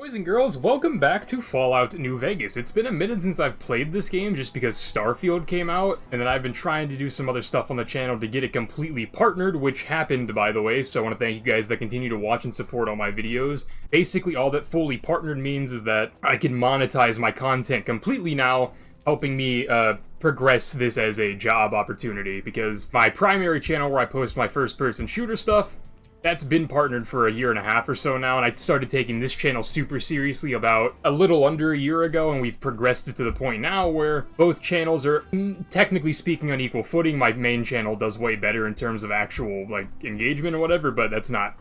Boys and girls, welcome back to Fallout New Vegas. It's been a minute since I've played this game just because Starfield came out, and then I've been trying to do some other stuff on the channel to get it completely partnered, which happened, by the way, so I want to thank you guys that continue to watch and support all my videos. Basically, all that fully partnered means is that I can monetize my content completely now, helping me progress this as a job opportunity, because my primary channel where I post my first-person shooter stuff, that's been partnered for a year and a half or so now, and I started taking this channel super seriously about a little under a year ago, and we've progressed it to the point now where both channels are, technically speaking, on equal footing. My main channel does way better in terms of actual, like, engagement or whatever, but that's not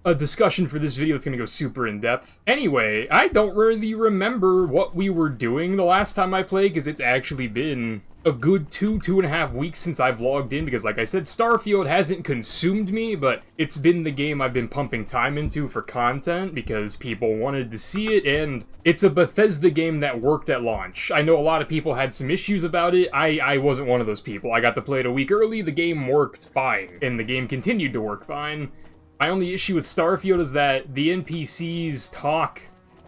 a discussion for this video. It's gonna go super in-depth. Anyway, I don't really remember what we were doing the last time I played, because it's actually been a good two and a half weeks since I've logged in, because like I said, Starfield hasn't consumed me, but it's been the game I've been pumping time into for content, because people wanted to see it, and it's a Bethesda game that worked at launch. I know a lot of people had some issues about it. I wasn't one of those people. I got to play it a week early, the game worked fine, and the game continued to work fine. My only issue with Starfield is that the NPCs talk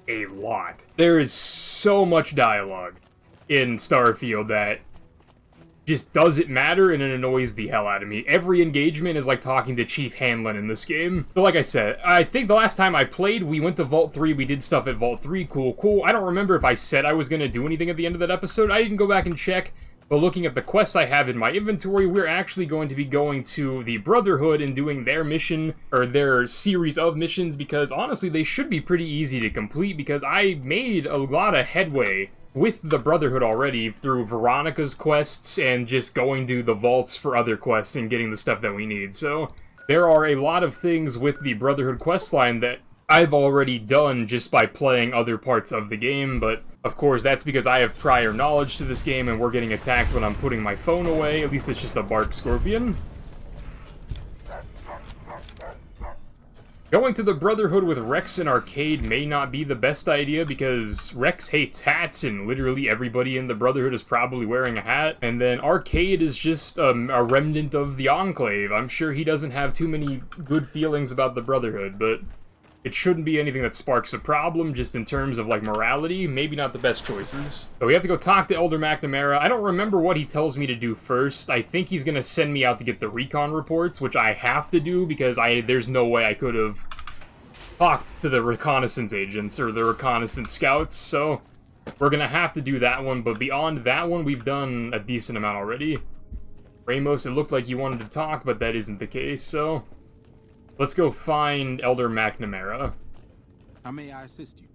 a lot. There is so much dialogue in Starfield that just doesn't matter, and it annoys the hell out of me. Every engagement is like talking to Chief Hanlon in this game. So like I said, I think the last time I played, we went to Vault 3, we did stuff at Vault 3, cool. I don't remember if I said I was going to do anything at the end of that episode. I didn't go back and check, but looking at the quests I have in my inventory, we're actually going to be going to the Brotherhood and doing their mission, or their series of missions, because honestly, they should be pretty easy to complete, because I made a lot of headway with the Brotherhood already through Veronica's quests and just going to the vaults for other quests and getting the stuff that we need. So there are a lot of things with the Brotherhood questline that I've already done just by playing other parts of the game, but of course that's because I have prior knowledge to this game and we're getting attacked when I'm putting my phone away. At least it's just a bark scorpion. Going to the Brotherhood with Rex and Arcade may not be the best idea, because Rex hates hats, and literally everybody in the Brotherhood is probably wearing a hat. And then Arcade is just a remnant of the Enclave. I'm sure he doesn't have too many good feelings about the Brotherhood, but it shouldn't be anything that sparks a problem, just in terms of, like, morality. Maybe not the best choices. So we have to go talk to Elder McNamara. I don't remember what he tells me to do first. I think he's gonna send me out to get the recon reports, which I have to do, because there's no way I could have talked to the reconnaissance agents, or the reconnaissance scouts, so we're gonna have to do that one. But beyond that one, we've done a decent amount already. Ramos, it looked like you wanted to talk, but that isn't the case, so let's go find Elder McNamara. How may I assist you?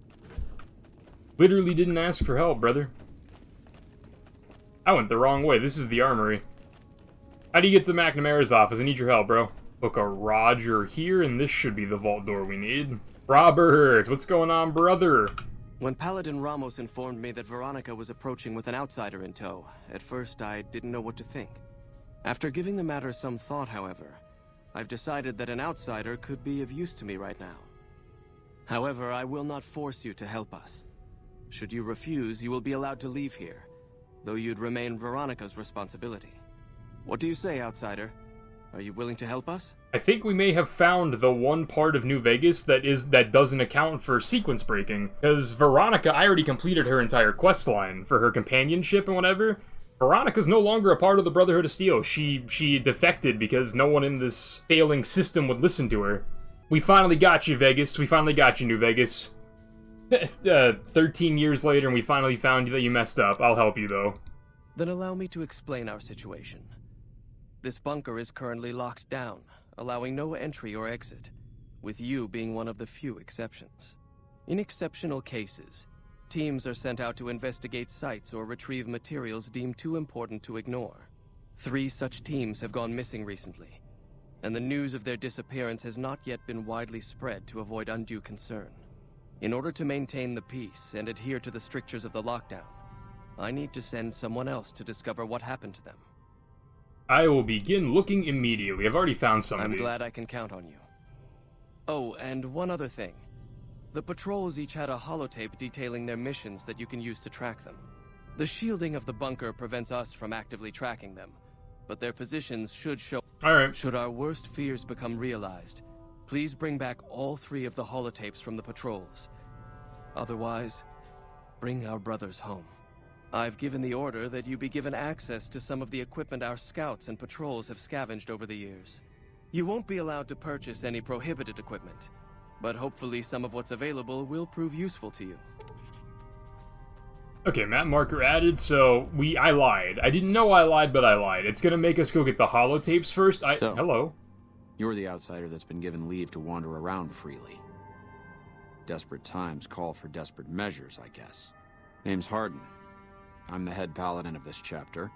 Literally didn't ask for help, brother. I went the wrong way. This is the armory. How do you get to McNamara's office? I need your help, bro. Book a Roger here, and this should be the vault door we need. Robert, what's going on, brother? When Paladin Ramos informed me that Veronica was approaching with an outsider in tow, at first I didn't know what to think. After giving the matter some thought, however, I've decided that an outsider could be of use to me right now. However, I will not force you to help us. Should you refuse, you will be allowed to leave here, though you'd remain Veronica's responsibility. What do you say, outsider? Are you willing to help us? I think we may have found the one part of New Vegas that doesn't account for sequence breaking. Because Veronica, I already completed her entire quest line for her companionship and whatever. Veronica's no longer a part of the Brotherhood of Steel. She defected because no one in this failing system would listen to her. We finally got you, Vegas. We finally got you, New Vegas. 13 years later, and we finally found you that you messed up. I'll help you, though. Then allow me to explain our situation. This bunker is currently locked down, allowing no entry or exit, with you being one of the few exceptions. In exceptional cases, teams are sent out to investigate sites or retrieve materials deemed too important to ignore. 3 such teams have gone missing recently, and the news of their disappearance has not yet been widely spread to avoid undue concern. In order to maintain the peace and adhere to the strictures of the lockdown, I need to send someone else to discover what happened to them. I will begin looking immediately. I've already found somebody. I'm glad I can count on you. Oh, and one other thing. The patrols each had a holotape detailing their missions that you can use to track them. The shielding of the bunker prevents us from actively tracking them, but their positions should show. Alright. Should our worst fears become realized, please bring back all 3 of the holotapes from the patrols. Otherwise, bring our brothers home. I've given the order that you be given access to some of the equipment our scouts and patrols have scavenged over the years. You won't be allowed to purchase any prohibited equipment, but hopefully some of what's available will prove useful to you. Okay, map marker added, so I lied. I didn't know I lied, but I lied. It's gonna make us go get the holotapes first. Hello. You're the outsider that's been given leave to wander around freely. Desperate times call for desperate measures, I guess. Name's Hardin. I'm the head paladin of this chapter,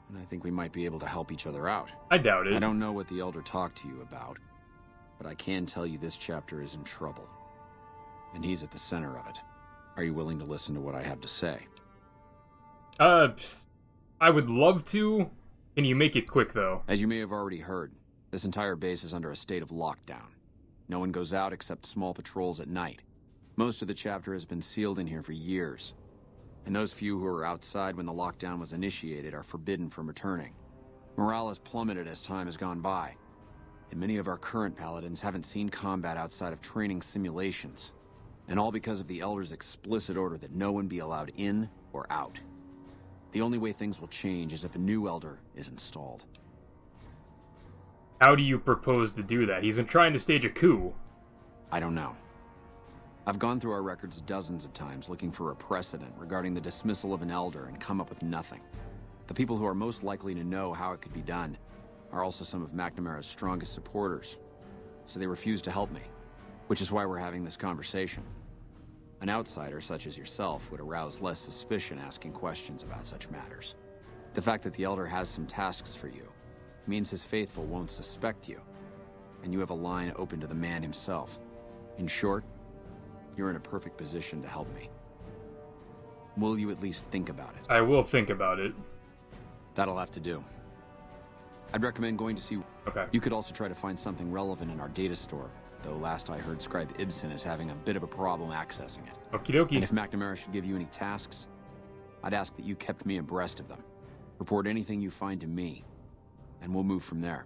and I think we might be able to help each other out. I doubt it. I don't know what the Elder talked to you about, but I can tell you this chapter is in trouble. And he's at the center of it. Are you willing to listen to what I have to say? I would love to. Can you make it quick, though? As you may have already heard, this entire base is under a state of lockdown. No one goes out except small patrols at night. Most of the chapter has been sealed in here for years. And those few who were outside when the lockdown was initiated are forbidden from returning. Morale has plummeted as time has gone by. And many of our current paladins haven't seen combat outside of training simulations. And all because of the Elder's explicit order that no one be allowed in or out. The only way things will change is if a new Elder is installed. How do you propose to do that? He's been trying to stage a coup. I don't know. I've gone through our records dozens of times looking for a precedent regarding the dismissal of an Elder and come up with nothing. The people who are most likely to know how it could be done are also some of McNamara's strongest supporters, so they refuse to help me, which is why we're having this conversation. An outsider such as yourself would arouse less suspicion asking questions about such matters. The fact that the Elder has some tasks for you means his faithful won't suspect you, and you have a line open to the man himself. In short, you're in a perfect position to help me. Will you at least think about it? I will think about it. That'll have to do. I'd recommend going to see... Okay. You could also try to find something relevant in our data store, though last I heard Scribe Ibsen is having a bit of a problem accessing it. Okie dokie. And if McNamara should give you any tasks, I'd ask that you kept me abreast of them. Report anything you find to me, and we'll move from there.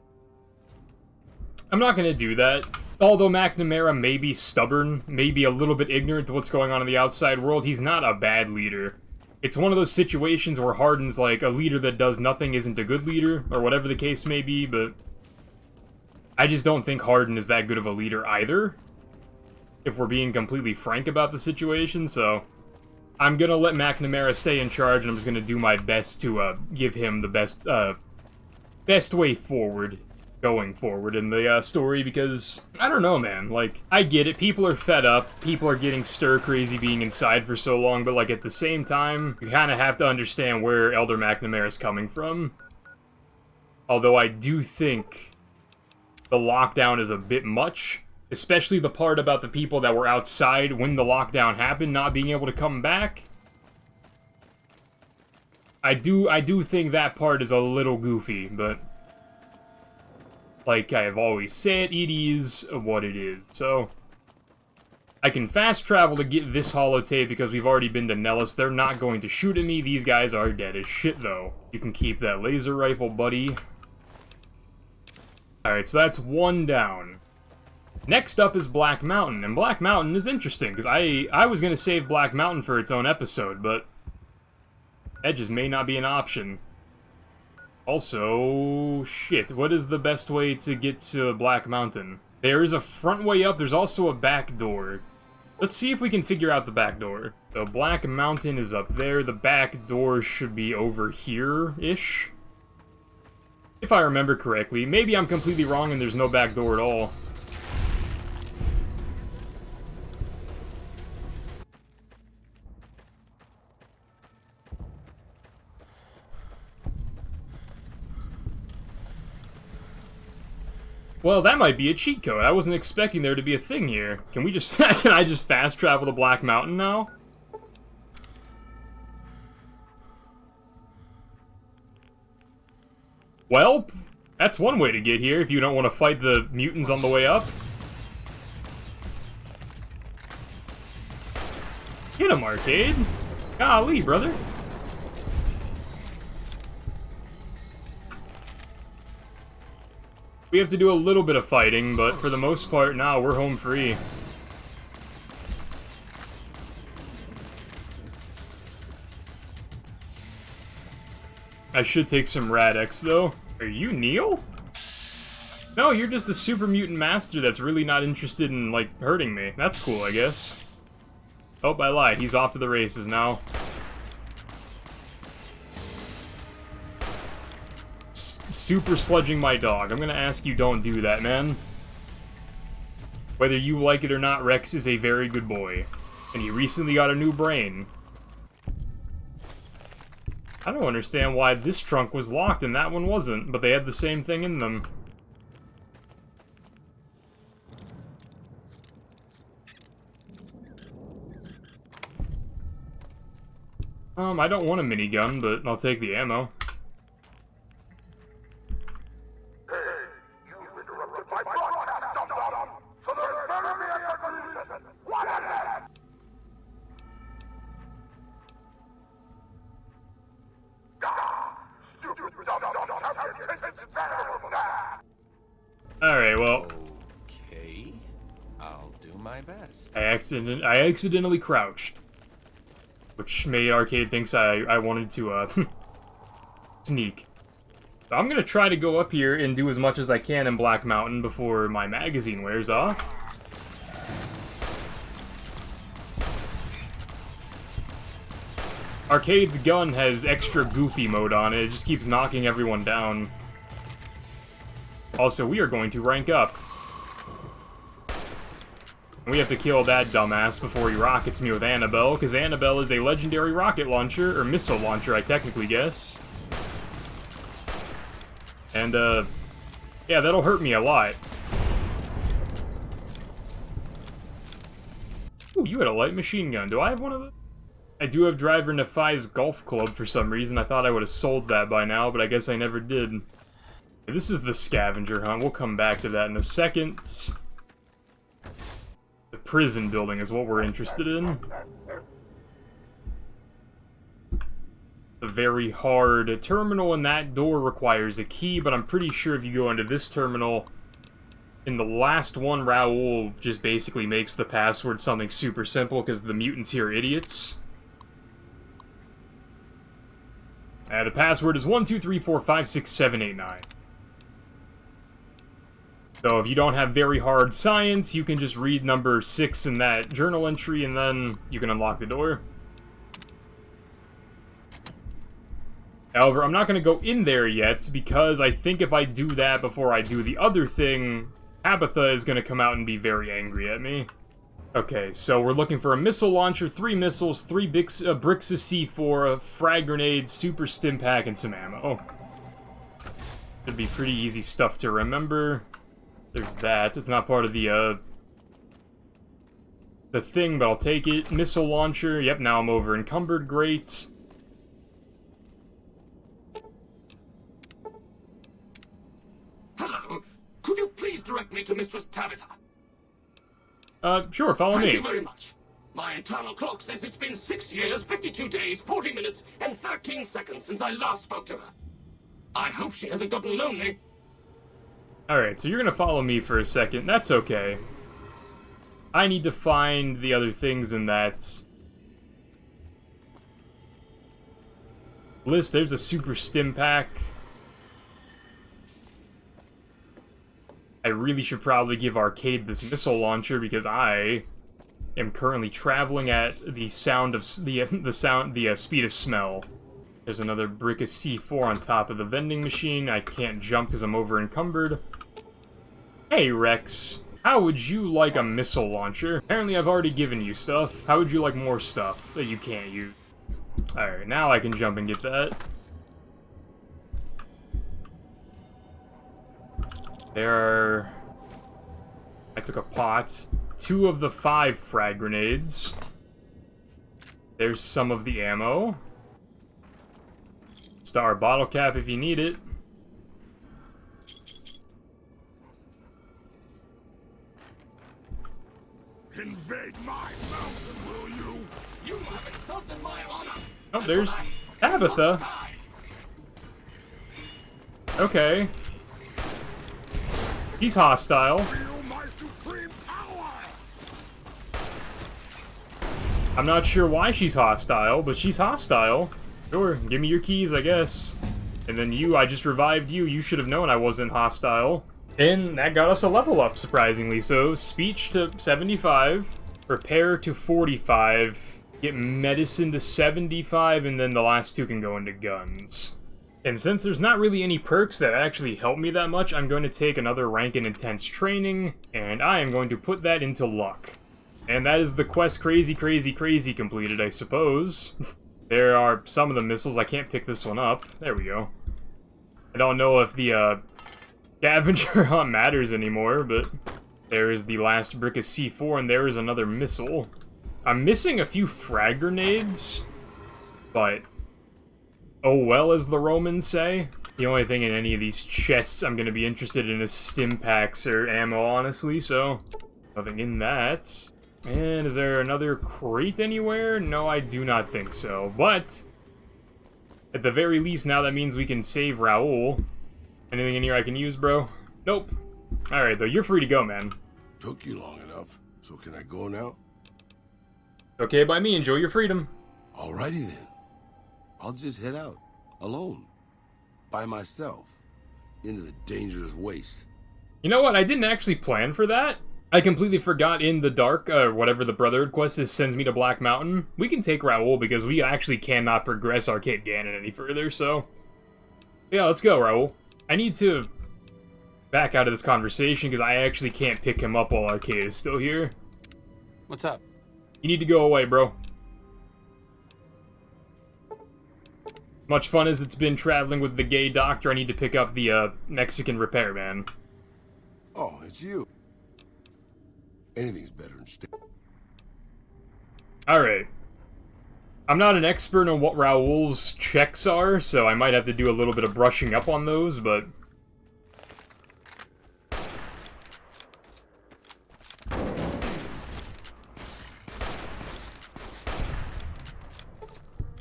I'm not going to do that. Although McNamara may be stubborn, may be a little bit ignorant to what's going on in the outside world, he's not a bad leader. It's one of those situations where Hardin's like, a leader that does nothing isn't a good leader, or whatever the case may be, but I just don't think Hardin is that good of a leader either, if we're being completely frank about the situation, so I'm gonna let McNamara stay in charge, and I'm just gonna do my best to give him the best way forward. Going forward in the story, because I don't know, man, like, I get it, people are fed up, people are getting stir crazy being inside for so long, but like at the same time you kind of have to understand where Elder McNamara is coming from. Although I do think the lockdown is a bit much, especially the part about the people that were outside when the lockdown happened not being able to come back. I do think that part is a little goofy, but like I've always said, it is what it is. So, I can fast travel to get this holotape because we've already been to Nellis. They're not going to shoot at me. These guys are dead as shit, though. You can keep that laser rifle, buddy. Alright, so that's one down. Next up is Black Mountain, and Black Mountain is interesting, because I was going to save Black Mountain for its own episode, but that just may not be an option. Also, shit, what is the best way to get to Black Mountain? There is a front way up, there's also a back door. Let's see if we can figure out the back door. So Black Mountain is up there, the back door should be over here-ish. If I remember correctly. Maybe I'm completely wrong and there's no back door at all. Well, that might be a cheat code. I wasn't expecting there to be a thing here. Can we just... can I just fast travel to Black Mountain now? Well, that's one way to get here if you don't want to fight the mutants on the way up. Get him, Arcade. Golly, brother. We have to do a little bit of fighting, but for the most part, now we're home free. I should take some Rad-X, though. Are you Neil? No, you're just a super mutant master that's really not interested in, like, hurting me. That's cool, I guess. Oh, I lied. He's off to the races now. Super sludging my dog. I'm gonna ask you don't do that, man. Whether you like it or not, Rex is a very good boy. And he recently got a new brain. I don't understand why this trunk was locked and that one wasn't, but they had the same thing in them. I don't want a minigun, but I'll take the ammo. Alright, well... Okay, I'll do my best. I accidentally crouched. Which made Arcade thinks I wanted to, sneak. So I'm gonna try to go up here and do as much as I can in Black Mountain before my magazine wears off. Arcade's gun has extra goofy mode on it. It just keeps knocking everyone down. Also, we are going to rank up. We have to kill that dumbass before he rockets me with Annabelle, because Annabelle is a legendary rocket launcher, or missile launcher, I technically guess. And, yeah, that'll hurt me a lot. Ooh, you had a light machine gun. Do I have one of those? I do have Driver Nephi's golf club for some reason. I thought I would have sold that by now, but I guess I never did. This is the scavenger hunt. We'll come back to that in a second. The prison building is what we're interested in. The very hard terminal, and that door requires a key, but I'm pretty sure if you go into this terminal, in the last one, Raoul just basically makes the password something super simple, because the mutants here are idiots. The password is 123456789. So if you don't have very hard science, you can just read number 6 in that journal entry, and then you can unlock the door. However, I'm not going to go in there yet, because I think if I do that before I do the other thing, Tabitha is going to come out and be very angry at me. Okay, so we're looking for a missile launcher, 3 missiles, 3 bricks of C4, a frag grenade, super stim pack, and some ammo. Should be pretty easy stuff to remember. There's that. It's not part of the thing, but I'll take it. Missile launcher. Yep, now I'm over encumbered. Great. Hello. Could you please direct me to Mistress Tabitha? Sure, follow me. Thank you very much. My internal clock says it's been 6 years, 52 days, 40 minutes, and 13 seconds since I last spoke to her. I hope she hasn't gotten lonely. Alright, so you're gonna follow me for a second. That's okay. I need to find the other things in that list. There's a super stim pack. I really should probably give Arcade this missile launcher because I am currently traveling at the sound of the speed of smell. There's another brick of C4 on top of the vending machine. I can't jump because I'm over encumbered. Hey Rex, how would you like a missile launcher? Apparently I've already given you stuff. How would you like more stuff that you can't use? Alright, now I can jump and get that. There are... I took a pot. 2 of the 5 frag grenades. There's some of the ammo. Star bottle cap if you need it. Invade my mountain, will you? You have insulted my honor. Oh, there's Tabitha. Okay. He's hostile. Feel my supreme power! I'm not sure why she's hostile, but she's hostile. Sure, give me your keys, I guess. And then you, I just revived you. You should have known I wasn't hostile. And that got us a level up, surprisingly. So, speech to 75, repair to 45, get medicine to 75, and then the last two can go into guns. And since there's not really any perks that actually help me that much, I'm going to take another rank in intense training, and I am going to put that into luck. And that is the quest crazy completed, I suppose. There are some of the missiles. I can't pick this one up. There we go. I don't know if the scavenger hunt matters anymore, but there is the last brick of C4, and there is another missile. I'm missing a few frag grenades, but oh well, as the Romans say. The only thing in any of these chests I'm going to be interested in is stim packs or ammo, honestly, so nothing in that. And is there another crate anywhere? No, I do not think so. But at the very least, now that means we can save Raoul. Anything in here I can use, bro? Nope. Alright, though, you're free to go, man. Took you long enough, so can I go now? Okay by me, enjoy your freedom. Alrighty then. I'll just head out, alone, by myself, into the dangerous waste. You know what, I didn't actually plan for that. I completely forgot in the dark, whatever the Brotherhood quest is, sends me to Black Mountain. We can take Raoul because we actually cannot progress Arcade Ganon any further, so yeah, let's go, Raoul. I need to back out of this conversation because I actually can't pick him up while Arcade is still here. What's up? You need to go away, bro. Much fun as it's been traveling with the gay doctor, I need to pick up the Mexican repairman. Oh, it's you. Anything's better than stay. Alright. I'm not an expert on what Raoul's checks are, so I might have to do a little bit of brushing up on those, but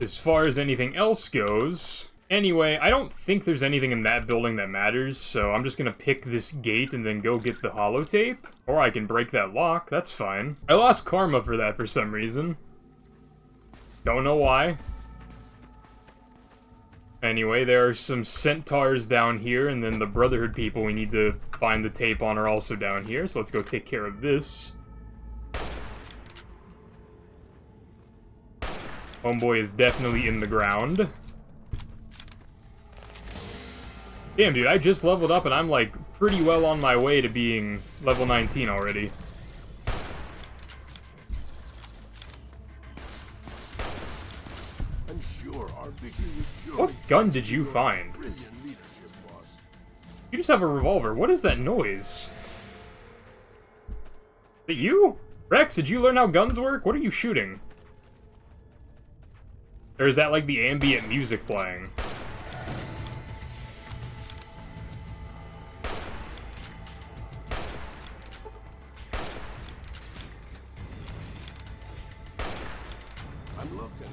as far as anything else goes, anyway, I don't think there's anything in that building that matters, so I'm just gonna pick this gate and then go get the holotape. Or I can break that lock, that's fine. I lost karma for that for some reason. Don't know why. Anyway, there are some centaurs down here, and then the Brotherhood people we need to find the tape on are also down here, so let's go take care of this. Homeboy is definitely in the ground. Damn, dude, I just leveled up and I'm, like, pretty well on my way to being level 19 already. I'm sure our victory was pure. What gun did you find? Brilliant leadership, boss. You just have a revolver. What is that noise? Is it you? Rex, did you learn how guns work? What are you shooting? Or is that like the ambient music playing? I'm looking.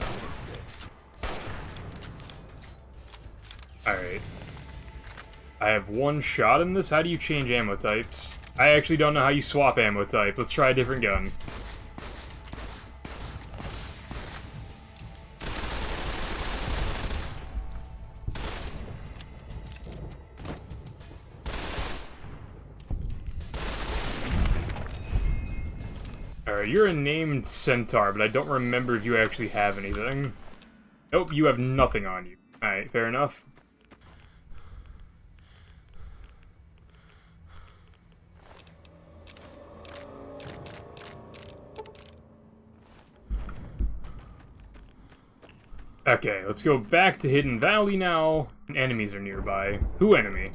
Alright. I have one shot in this? How do you change ammo types? I actually don't know how you swap ammo type. Let's try a different gun. Alright, you're a named centaur, but I don't remember if you actually have anything. Nope, you have nothing on you. Alright, fair enough. Okay, let's go back to Hidden Valley now. Enemies are nearby. Who enemy?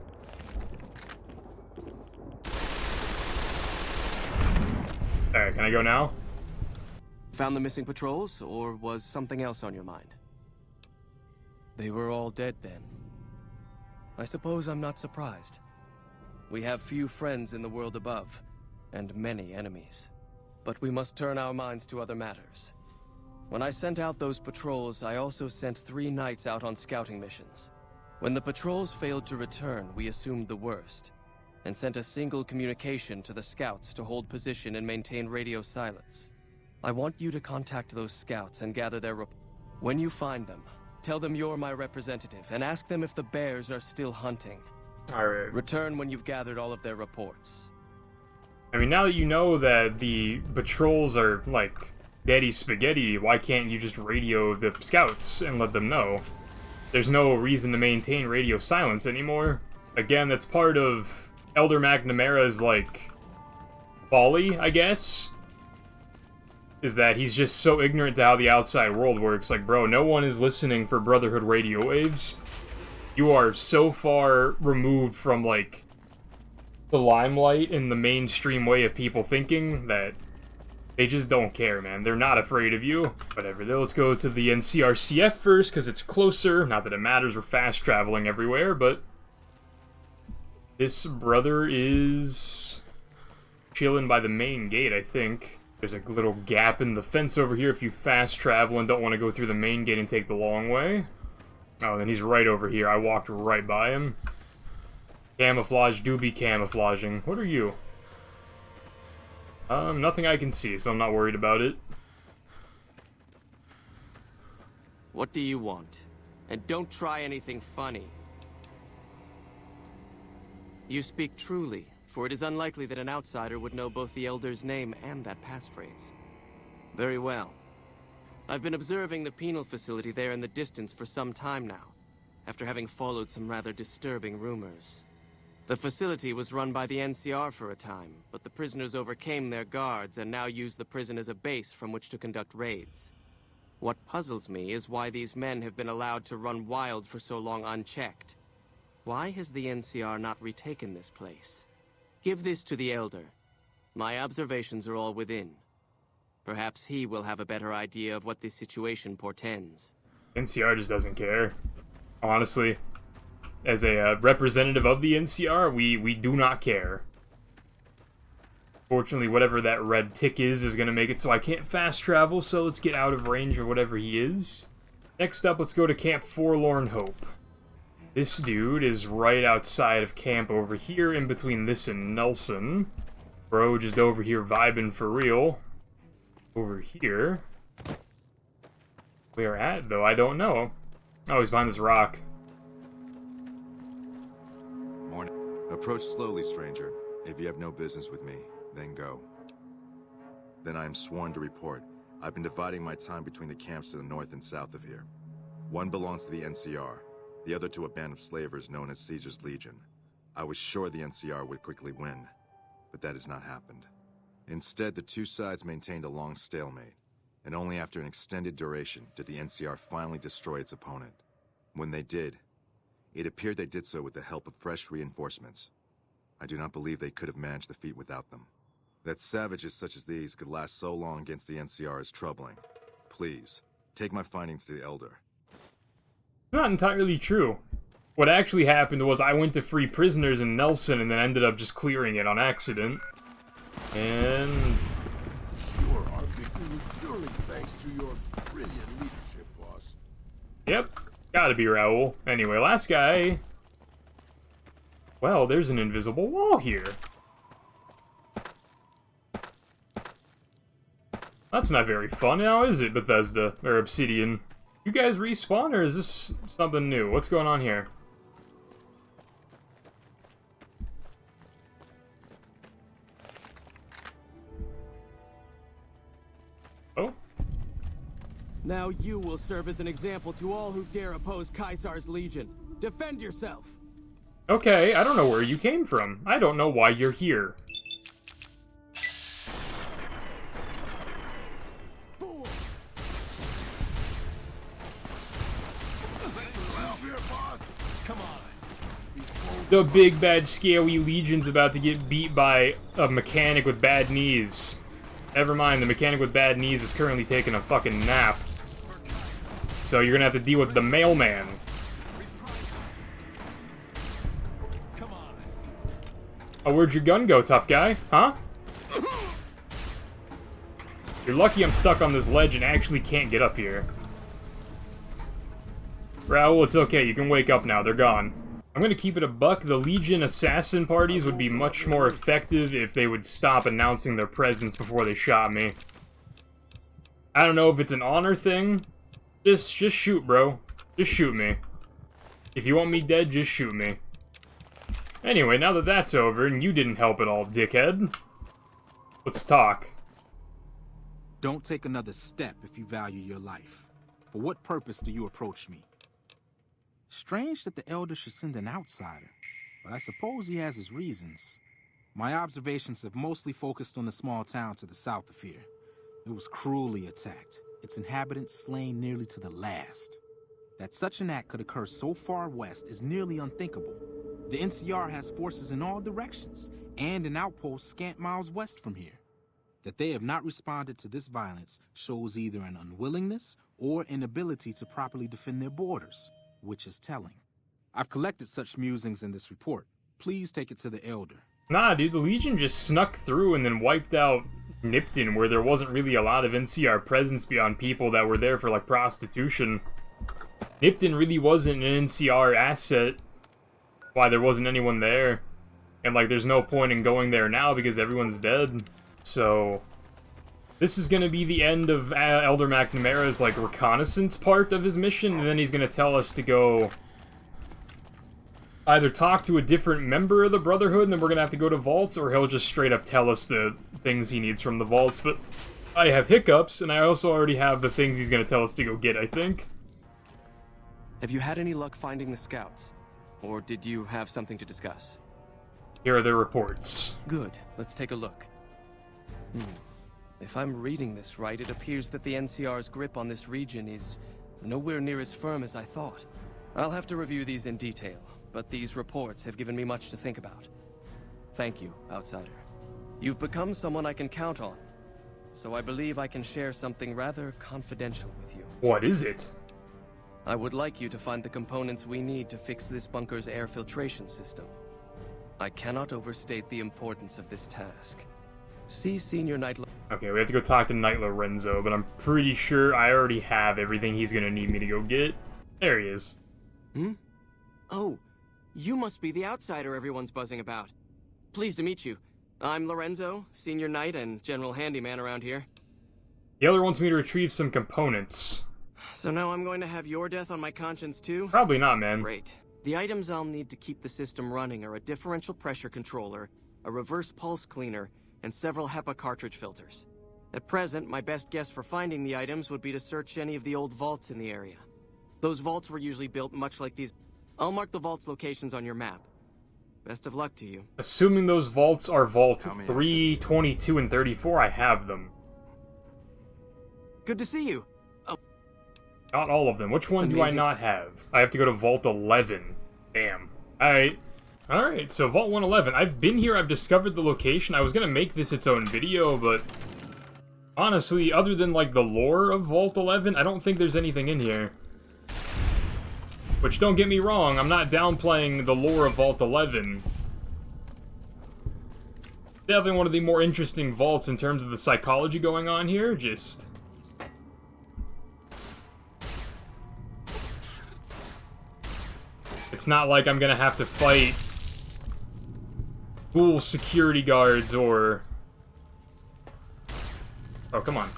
Alright, can I go now? Found the missing patrols, or was something else on your mind? They were all dead then. I suppose I'm not surprised. We have few friends in the world above, and many enemies. But we must turn our minds to other matters. When I sent out those patrols, I also sent 3 knights out on scouting missions. When the patrols failed to return, we assumed the worst, and sent a single communication to the scouts to hold position and maintain radio silence. I want you to contact those scouts and gather their When you find them, Tell them you're my representative, and ask them if the bears are still hunting. Alright. Return when you've gathered all of their reports. I mean, now that you know that the patrols are, like, daddy spaghetti, why can't you just radio the scouts and let them know? There's no reason to maintain radio silence anymore. Again, that's part of Elder McNamara's, like, folly, I guess? Is that he's just so ignorant to how the outside world works. Like, bro, no one is listening for Brotherhood radio waves. You are so far removed from, like, the limelight and the mainstream way of people thinking that they just don't care, man. They're not afraid of you. Whatever, though, let's go to the NCRCF first, because it's closer. Not that it matters, we're fast traveling everywhere, but this brother is chilling by the main gate, I think. There's a little gap in the fence over here if you fast travel and don't want to go through the main gate and take the long way. Oh, then he's right over here. I walked right by him. Camouflage do be camouflaging. What are you? Nothing I can see, so I'm not worried about it. What do you want? And don't try anything funny. You speak truly, for it is unlikely that an outsider would know both the Elder's name and that passphrase. Very well. I've been observing the penal facility there in the distance for some time now, after having followed some rather disturbing rumors. The facility was run by the NCR for a time, but the prisoners overcame their guards and now use the prison as a base from which to conduct raids. What puzzles me is why these men have been allowed to run wild for so long unchecked. Why has the NCR not retaken this place? Give this to the Elder. My observations are all within. Perhaps he will have a better idea of what this situation portends. NCR just doesn't care. Honestly. As a representative of the NCR, we do not care. Fortunately, whatever that red tick is going to make it so I can't fast travel, so let's get out of range of whatever he is. Next up, let's go to Camp Forlorn Hope. This dude is right outside of camp over here, in between this and Nelson. Bro just over here vibing for real. Over here. Where at, though? I don't know. Oh, he's behind this rock. Morning. Approach slowly, stranger. If you have no business with me, then go. Then I am sworn to report. I've been dividing my time between the camps to the north and south of here. One belongs to the NCR, the other to a band of slavers known as Caesar's Legion. I was sure the NCR would quickly win, but that has not happened. Instead, the two sides maintained a long stalemate, and only after an extended duration did the NCR finally destroy its opponent. When they did, it appeared they did so with the help of fresh reinforcements. I do not believe they could have managed the feat without them. That savages such as these could last so long against the NCR is troubling. Please, take my findings to the Elder. It's not entirely true. What actually happened was I went to free prisoners in Nelson and then ended up just clearing it on accident. And Sure, our victory was purely thanks to your brilliant leadership, boss. yep, gotta be Raoul. Anyway, last guy. Well, there's an invisible wall here. That's not very fun now, is it, Bethesda? Or Obsidian? You guys respawn, or is this something new? What's going on here? Oh? Now you will serve as an example to all who dare oppose Caesar's Legion. Defend yourself! Okay, I don't know where you came from. I don't know why you're here. The big bad scaly legion's about to get beat by a mechanic with bad knees. Never mind, the mechanic with bad knees is currently taking a fucking nap. So you're gonna have to deal with the mailman. Oh, where'd your gun go, tough guy? Huh? You're lucky I'm stuck on this ledge and actually can't get up here. Raoul, it's okay, you can wake up now, they're gone. I'm gonna keep it a buck. The Legion assassin parties would be much more effective if they would stop announcing their presence before they shot me. I don't know if it's an honor thing. Just shoot, bro. Just shoot me. If you want me dead, just shoot me. Anyway, now that that's over, and you didn't help at all, dickhead, let's talk. Don't take another step if you value your life. For what purpose do you approach me? Strange that the Elder should send an outsider, but I suppose he has his reasons. My observations have mostly focused on the small town to the south of here. It was cruelly attacked, its inhabitants slain nearly to the last. That such an act could occur so far west is nearly unthinkable. The NCR has forces in all directions, and an outpost scant miles west from here. That they have not responded to this violence shows either an unwillingness or inability to properly defend their borders, which is telling. I've collected such musings in this report. Please take it to the Elder. Nah, dude, the Legion just snuck through and then wiped out Nipton, where there wasn't really a lot of NCR presence beyond people that were there for, like, prostitution. Nipton really wasn't an NCR asset. Why there wasn't anyone there. And, like, there's no point in going there now because everyone's dead. So, this is gonna be the end of Elder McNamara's, like, reconnaissance part of his mission, and then he's gonna tell us to go either talk to a different member of the Brotherhood, and then we're gonna have to go to vaults, or he'll just straight up tell us the things he needs from the vaults. But I have hiccups, and I also already have the things he's gonna tell us to go get, I think. Have you had any luck finding the scouts? Or did you have something to discuss? Here are their reports. Good. Let's take a look. If I'm reading this right, it appears that the NCR's grip on this region is nowhere near as firm as I thought. I'll have to review these in detail, but these reports have given me much to think about. Thank you, Outsider. You've become someone I can count on, so I believe I can share something rather confidential with you. What is it? I would like you to find the components we need to fix this bunker's air filtration system. I cannot overstate the importance of this task. See Senior Knight... Okay, we have to go talk to Knight Lorenzo, but I'm pretty sure I already have everything he's gonna need me to go get. There he is. Oh, you must be the Outsider everyone's buzzing about. Pleased to meet you. I'm Lorenzo, Senior Knight and General Handyman around here. The Elder wants me to retrieve some components. So now I'm going to have your death on my conscience too? Probably not, man. Great. The items I'll need to keep the system running are a differential pressure controller, a reverse pulse cleaner, and several HEPA cartridge filters. At present, my best guess for finding the items would be to search any of the old vaults in the area. Those vaults were usually built much like these. I'll mark the vaults' locations on your map. Best of luck to you. Assuming those vaults are Vault 3, 22, and 34, I have them. Good to see you. Oh. Not all of them. Which one do I not have? I have to go to Vault 11. Damn. Alright. Alright, so Vault 111. I've been here, I've discovered the location. I was gonna make this its own video, but honestly, other than, like, the lore of Vault 11, I don't think there's anything in here. Which, don't get me wrong, I'm not downplaying the lore of Vault 11. Definitely one of the more interesting vaults in terms of the psychology going on here, just... It's not like I'm gonna have to fight cool security guards or... Oh, come on.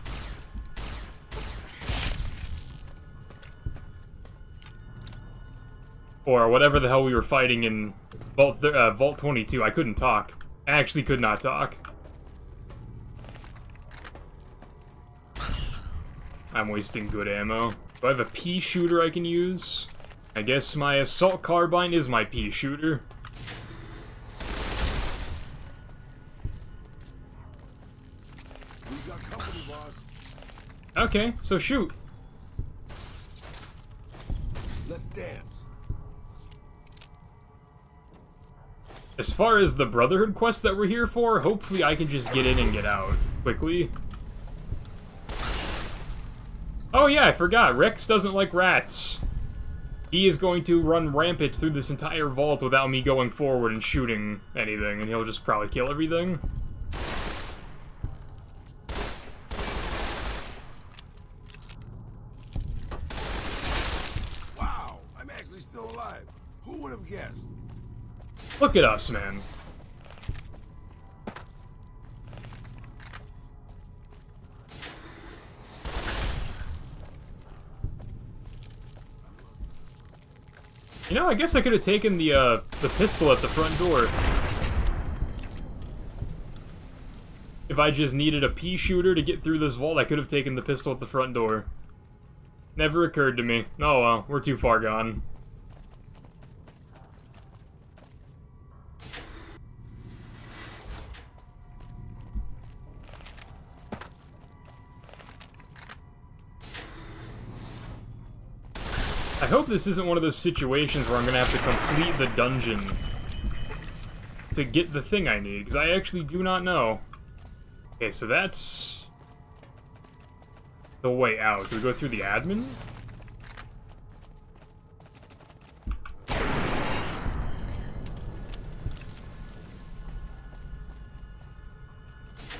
Or whatever the hell we were fighting in Vault 22. I couldn't talk. I actually could not talk. I'm wasting good ammo. Do I have a pea shooter I can use? I guess my assault carbine is my pea shooter. We got company, boss. Okay, so shoot. Let's dance. As far as the Brotherhood quest that we're here for, hopefully I can just get in and get out quickly. Oh yeah, I forgot. Rex doesn't like rats. He is going to run rampant through this entire vault without me going forward and shooting anything, and he'll just probably kill everything. Wow, I'm actually still alive. Who would have guessed? Look at us, man. You know, I guess I could have taken the pistol at the front door. If I just needed a pea shooter to get through this vault, I could have taken the pistol at the front door. Never occurred to me. Oh well, we're too far gone. I hope this isn't one of those situations where I'm gonna have to complete the dungeon to get the thing I need, because I actually do not know. Okay, so that's the way out. Do we go through the admin?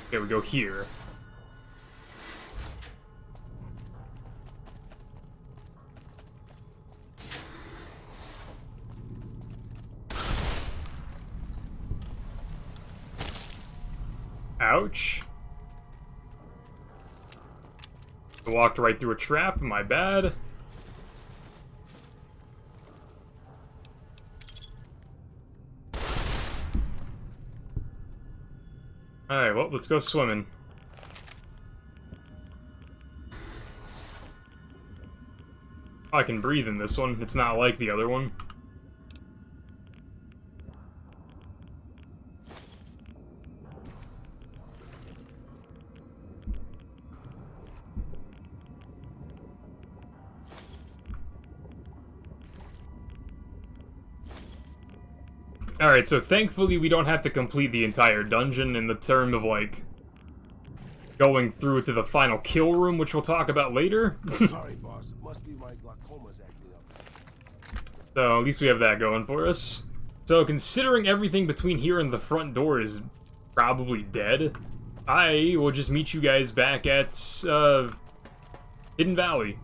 Okay, we go here. Ouch. I walked right through a trap, my bad. Alright, well, let's go swimming. Oh, I can breathe in this one. It's not like the other one. Alright, so thankfully we don't have to complete the entire dungeon in the term of, like, going through to the final kill room, which we'll talk about later. Sorry, boss. Must be my glaucoma's acting up. So, at least we have that going for us. So, considering everything between here and the front door is probably dead, I will just meet you guys back at, Hidden Valley.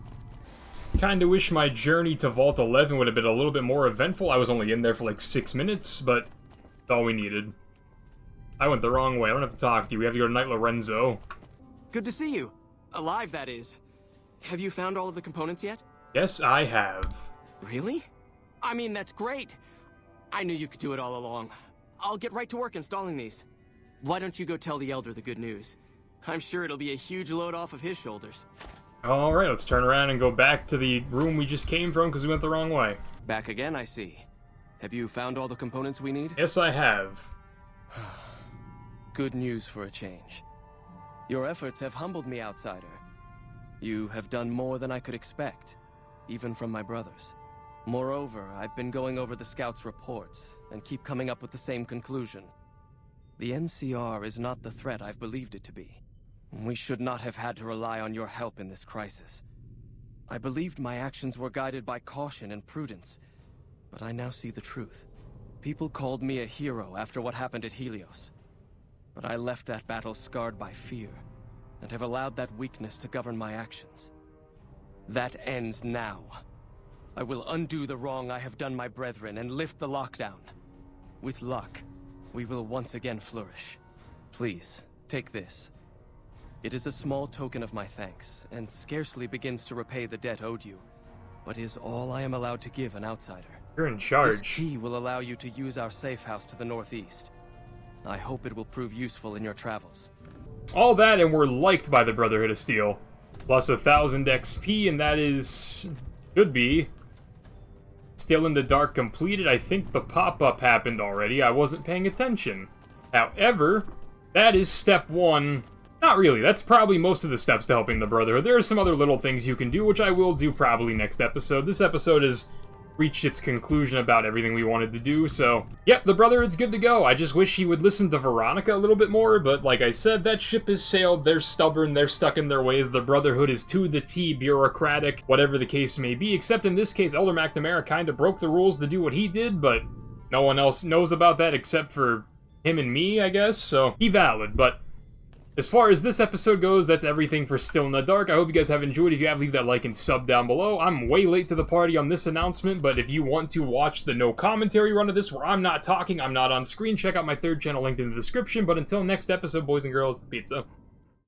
Kinda wish my journey to Vault 11 would have been a little bit more eventful. I was only in there for like 6 minutes, but that's all we needed. I went the wrong way. I don't have to talk to you. We have to go to Knight Lorenzo. Good to see you. Alive, that is. Have you found all of the components yet? Yes, I have. Really? I mean, that's great. I knew you could do it all along. I'll get right to work installing these. Why don't you go tell the Elder the good news? I'm sure it'll be a huge load off of his shoulders. Alright, let's turn around and go back to the room we just came from because we went the wrong way. Back again, I see. Have you found all the components we need? Yes, I have. Good news for a change. Your efforts have humbled me, outsider. You have done more than I could expect, even from my brothers. Moreover, I've been going over the scouts' reports and keep coming up with the same conclusion. The NCR is not the threat I've believed it to be. We should not have had to rely on your help in this crisis. I believed my actions were guided by caution and prudence, but I now see the truth. People called me a hero after what happened at Helios, but I left that battle scarred by fear, and have allowed that weakness to govern my actions. That ends now. I will undo the wrong I have done my brethren and lift the lockdown. With luck, we will once again flourish. Please, take this. It is a small token of my thanks, and scarcely begins to repay the debt owed you, but is all I am allowed to give an outsider. You're in charge. This key will allow you to use our safe house to the northeast. I hope it will prove useful in your travels. All that, and we're liked by the Brotherhood of Steel. Plus 1,000 XP, and that is... should be... Still in the Dark completed. I think the pop-up happened already. I wasn't paying attention. However, that is step 1. Not really. That's probably most of the steps to helping the Brotherhood. There are some other little things you can do, which I will do probably next episode. This episode has reached its conclusion about everything we wanted to do, so... Yep, the Brotherhood's good to go. I just wish he would listen to Veronica a little bit more, but like I said, that ship has sailed. They're stubborn. They're stuck in their ways. The Brotherhood is to the T bureaucratic, whatever the case may be, except in this case, Elder McNamara kind of broke the rules to do what he did, but no one else knows about that except for him and me, I guess, so he valid, but... As far as this episode goes, that's everything for Still in the Dark. I hope you guys have enjoyed. If you have, leave that like and sub down below. I'm way late to the party on this announcement, but if you want to watch the no commentary run of this where I'm not talking, I'm not on screen, check out my third channel linked in the description. But until next episode, boys and girls, pizza.